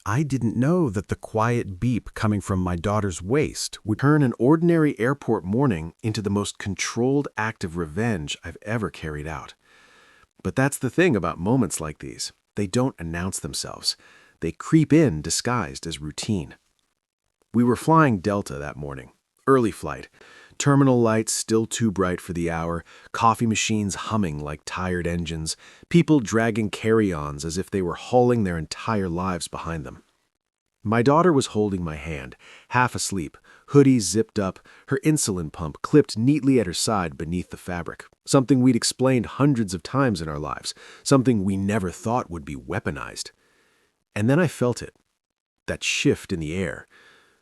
I didn't know that the quiet beep coming from my daughter's waist would turn an ordinary airport morning into the most controlled act of revenge I've ever carried out. But that's the thing about moments like these. They don't announce themselves. They creep in disguised as routine. We were flying Delta that morning. Early flight. Terminal lights still too bright for the hour, coffee machines humming like tired engines, people dragging carry-ons as if they were hauling their entire lives behind them. My daughter was holding my hand, half asleep, hoodie zipped up, her insulin pump clipped neatly at her side beneath the fabric, something we'd explained hundreds of times in our lives, something we never thought would be weaponized. And then I felt it, that shift in the air.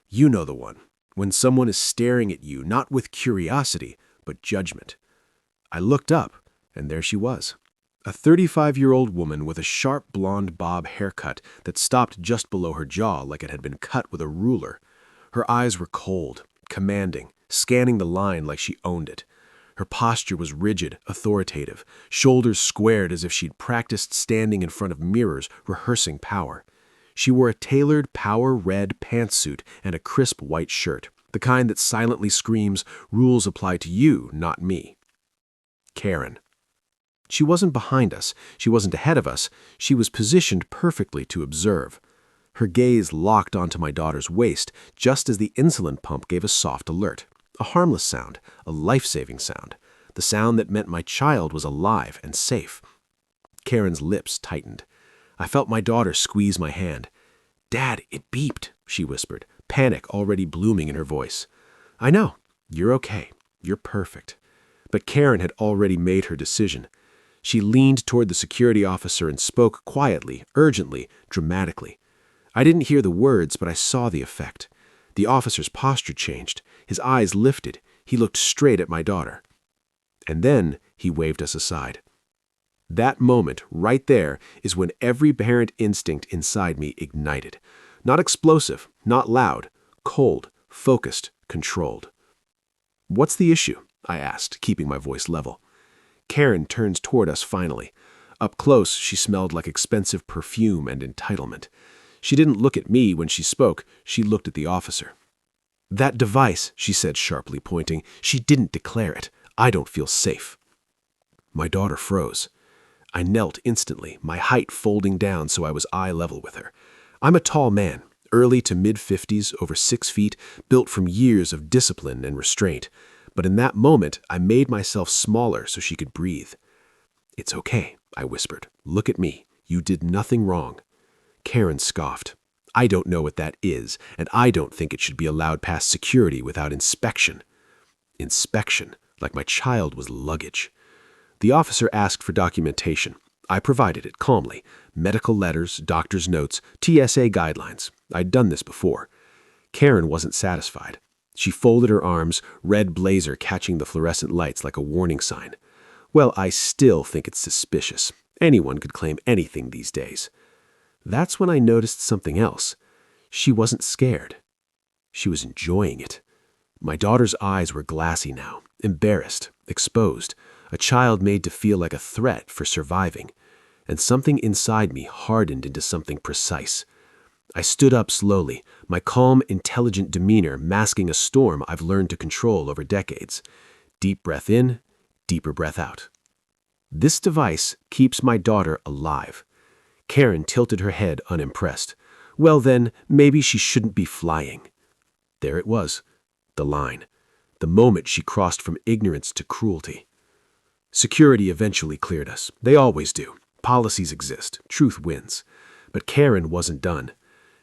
You know the one. When someone is staring at you, not with curiosity, but judgment. I looked up, and there she was. A 35-year-old woman with a sharp blonde bob haircut that stopped just below her jaw like it had been cut with a ruler. Her eyes were cold, commanding, scanning the line like she owned it. Her posture was rigid, authoritative, shoulders squared as if she'd practiced standing in front of mirrors, rehearsing power. She wore a tailored power red pantsuit and a crisp white shirt, the kind that silently screams, "Rules apply to you, not me." Karen. She wasn't behind us, she wasn't ahead of us, she was positioned perfectly to observe. Her gaze locked onto my daughter's waist just as the insulin pump gave a soft alert. A harmless sound, a life-saving sound, the sound that meant my child was alive and safe. Karen's lips tightened. I felt my daughter squeeze my hand. "Dad, it beeped," she whispered, panic already blooming in her voice. "I know. You're okay. You're perfect." But Karen had already made her decision. She leaned toward the security officer and spoke quietly, urgently, dramatically. I didn't hear the words, but I saw the effect. The officer's posture changed. His eyes lifted. He looked straight at my daughter. And then he waved us aside. That moment, right there, is when every parent instinct inside me ignited. Not explosive, not loud, cold, focused, controlled. "What's the issue?" I asked, keeping my voice level. Karen turns toward us finally. Up close, she smelled like expensive perfume and entitlement. She didn't look at me when she spoke, she looked at the officer. "That device," she said sharply, pointing, "she didn't declare it. I don't feel safe." My daughter froze. I knelt instantly, my height folding down so I was eye level with her. I'm a tall man, early to mid-50s, over 6 feet, built from years of discipline and restraint. But in that moment, I made myself smaller so she could breathe. "It's okay," I whispered. "Look at me. You did nothing wrong." Karen scoffed. "I don't know what that is, and I don't think it should be allowed past security without inspection." Inspection, like my child was luggage. The officer asked for documentation. I provided it calmly. Medical letters, doctor's notes, TSA guidelines. I'd done this before. Karen wasn't satisfied. She folded her arms, red blazer catching the fluorescent lights like a warning sign. "Well, I still think it's suspicious. Anyone could claim anything these days." That's when I noticed something else. She wasn't scared. She was enjoying it. My daughter's eyes were glassy now, embarrassed, exposed, a child made to feel like a threat for surviving. And something inside me hardened into something precise. I stood up slowly, my calm, intelligent demeanor masking a storm I've learned to control over decades. Deep breath in, deeper breath out. This device keeps my daughter alive. Karen tilted her head unimpressed. Well then, maybe she shouldn't be flying. There it was, the line. The moment she crossed from ignorance to cruelty. Security eventually cleared us. They always do. Policies exist. Truth wins. But Karen wasn't done.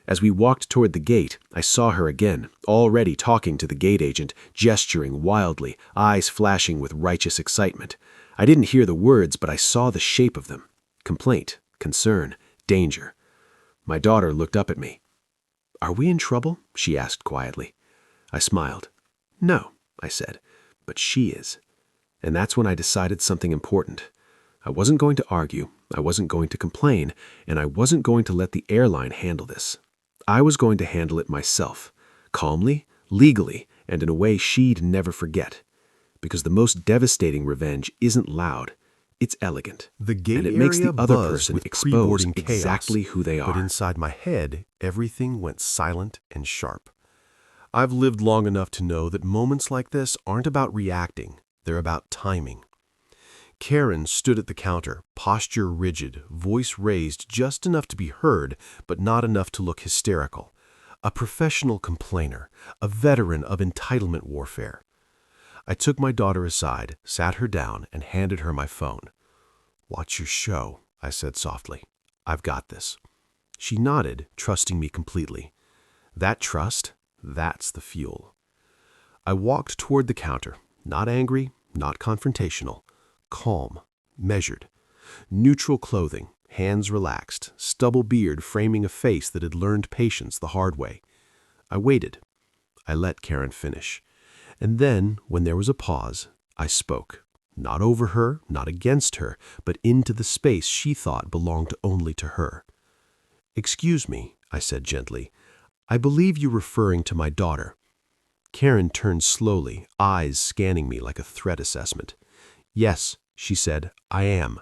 As we walked toward the gate, I saw her again, already talking to the gate agent, gesturing wildly, eyes flashing with righteous excitement. I didn't hear the words, but I saw the shape of them. Complaint, concern, danger. My daughter looked up at me. "Are we in trouble?" she asked quietly. I smiled. "No," I said, "but she is." And that's when I decided something important. I wasn't going to argue, I wasn't going to complain, and I wasn't going to let the airline handle this. I was going to handle it myself, calmly, legally, and in a way she'd never forget. Because the most devastating revenge isn't loud, It's elegant. The gate And it makes the area other buzzed person with expose pre-boarding chaos, exactly who they but are. inside my head, everything went silent and sharp. I've lived long enough to know that moments like this aren't about reacting, they're about timing. Karen stood at the counter, posture rigid, voice raised just enough to be heard, but not enough to look hysterical. A professional complainer, a veteran of entitlement warfare. I took my daughter aside, sat her down, and handed her my phone. "Watch your show," I said softly. "I've got this." She nodded, trusting me completely. That trust, that's the fuel. I walked toward the counter, not angry, not confrontational, calm, measured. Neutral clothing, hands relaxed, stubble beard framing a face that had learned patience the hard way. I waited. I let Karen finish. And then, when there was a pause, I spoke. Not over her, not against her, but into the space she thought belonged only to her. "Excuse me," I said gently. "I believe you're referring to my daughter." Karen turned slowly, eyes scanning me like a threat assessment. "Yes," she said, "I am."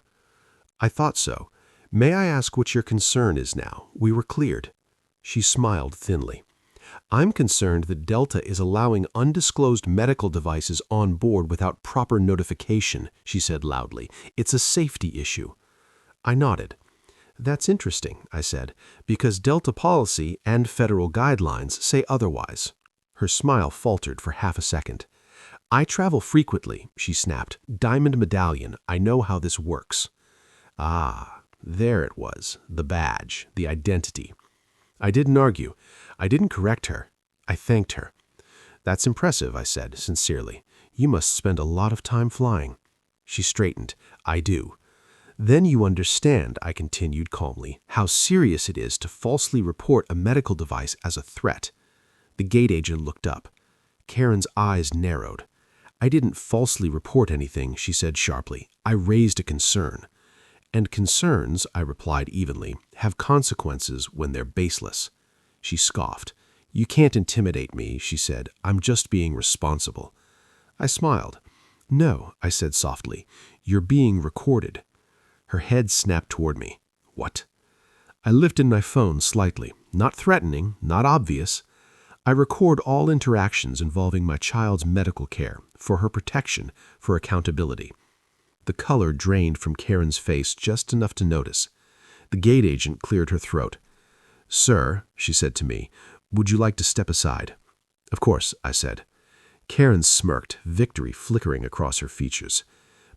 "I thought so. May I ask what your concern is now? We were cleared." She smiled thinly. "I'm concerned that Delta is allowing undisclosed medical devices on board without proper notification," she said loudly. "It's a safety issue." I nodded. "That's interesting," I said, "because Delta policy and federal guidelines say otherwise." Her smile faltered for half a second. "I travel frequently," she snapped. "Diamond medallion. I know how this works." Ah, there it was, the badge, the identity. I didn't argue. I didn't correct her. I thanked her. "That's impressive," I said, sincerely. "You must spend a lot of time flying." She straightened. "I do." "Then you understand," I continued calmly, "how serious it is to falsely report a medical device as a threat." The gate agent looked up. Karen's eyes narrowed. "I didn't falsely report anything," she said sharply. "I raised a concern." "And concerns," I replied evenly, "have consequences when they're baseless." She scoffed. "You can't intimidate me," she said. "I'm just being responsible." I smiled. "No," I said softly. "You're being recorded." Her head snapped toward me. "What?" I lifted my phone slightly. Not threatening, not obvious. "I record all interactions involving my child's medical care, for her protection, for accountability." The color drained from Karen's face just enough to notice. The gate agent cleared her throat. "Sir," she said to me, "would you like to step aside?" "Of course," I said. Karen smirked, victory flickering across her features.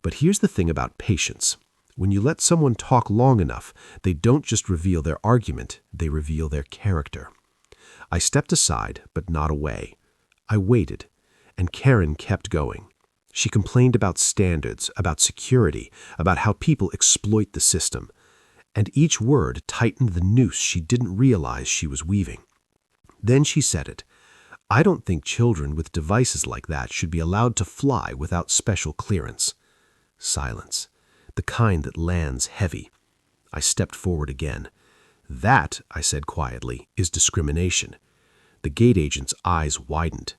But here's the thing about patience. When you let someone talk long enough, they don't just reveal their argument, they reveal their character. I stepped aside, but not away. I waited, and Karen kept going. She complained about standards, about security, about how people exploit the system. And each word tightened the noose she didn't realize she was weaving. Then she said it. "I don't think children with devices like that should be allowed to fly without special clearance." Silence. The kind that lands heavy. I stepped forward again. "That," I said quietly, "is discrimination." The gate agent's eyes widened.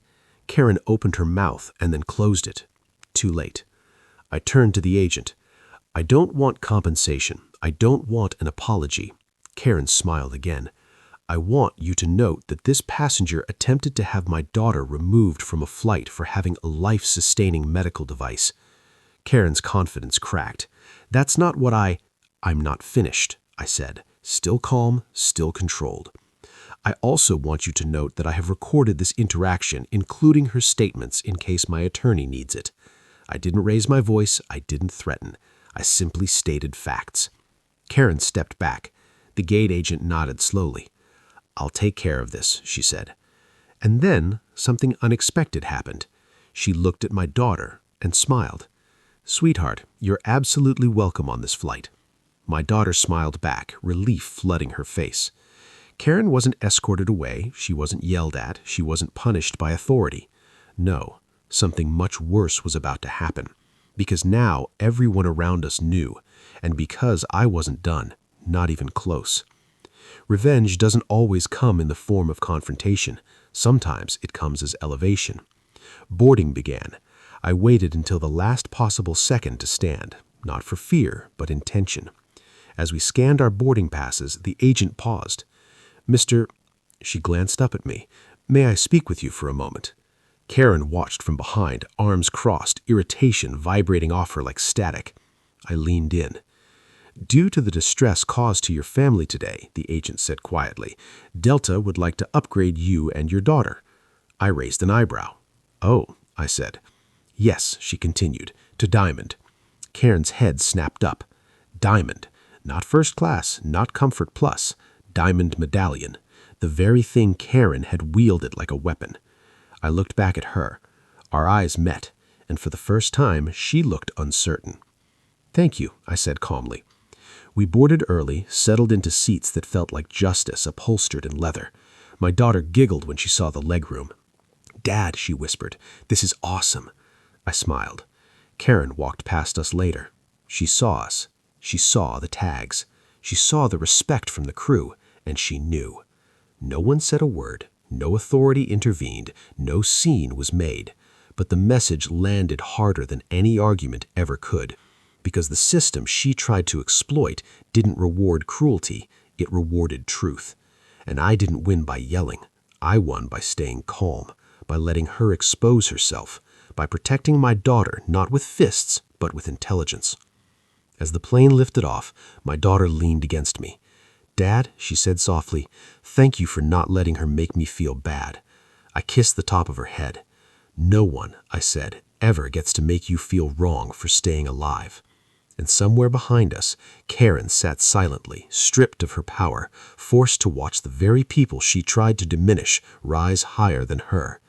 Karen opened her mouth and then closed it. Too late. I turned to the agent. "I don't want compensation. I don't want an apology." Karen smiled again. "I want you to note that this passenger attempted to have my daughter removed from a flight for having a life-sustaining medical device." Karen's confidence cracked. "That's not what I'm not finished," I said, still calm, still controlled. "I also want you to note that I have recorded this interaction, including her statements, in case my attorney needs it. I didn't raise my voice, I didn't threaten. I simply stated facts." Karen stepped back. The gate agent nodded slowly. "I'll take care of this," she said. And then something unexpected happened. She looked at my daughter and smiled. "Sweetheart, you're absolutely welcome on this flight." My daughter smiled back, relief flooding her face. Karen wasn't escorted away, she wasn't yelled at, she wasn't punished by authority. No, something much worse was about to happen. Because now everyone around us knew, and because I wasn't done, not even close. Revenge doesn't always come in the form of confrontation. Sometimes it comes as elevation. Boarding began. I waited until the last possible second to stand. not for fear, but intention. As we scanned our boarding passes, the agent paused. "Mr. She glanced up at me. "May I speak with you for a moment?" Karen watched from behind, arms crossed, irritation vibrating off her like static. I leaned in. "Due to the distress caused to your family today," the agent said quietly, "Delta would like to upgrade you and your daughter." I raised an eyebrow. "Oh," I said. "Yes," she continued, "to Diamond." Karen's head snapped up. Diamond. Not first class, not Comfort Plus. Diamond Medallion. The very thing Karen had wielded like a weapon. I looked back at her. Our eyes met, and for the first time, she looked uncertain. "Thank you," I said calmly. We boarded early, settled into seats that felt like justice, upholstered in leather. My daughter giggled when she saw the legroom. "Dad," she whispered, "this is awesome." I smiled. Karen walked past us later. She saw us. She saw the tags. She saw the respect from the crew, and she knew. No one said a word. No authority intervened. No scene was made. But the message landed harder than any argument ever could. Because the system she tried to exploit didn't reward cruelty, it rewarded truth. And I didn't win by yelling. I won by staying calm, by letting her expose herself, by protecting my daughter not with fists, but with intelligence. As the plane lifted off, my daughter leaned against me. "Dad," she said softly, "thank you for not letting her make me feel bad." I kissed the top of her head. "No one," I said, "ever gets to make you feel wrong for staying alive." And somewhere behind us, Karen sat silently, stripped of her power, forced to watch the very people she tried to diminish rise higher than her.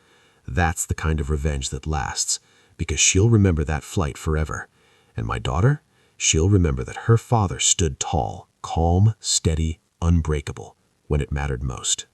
That's the kind of revenge that lasts, because she'll remember that flight forever. And my daughter? She'll remember that her father stood tall, calm, steady, unbreakable, when it mattered most.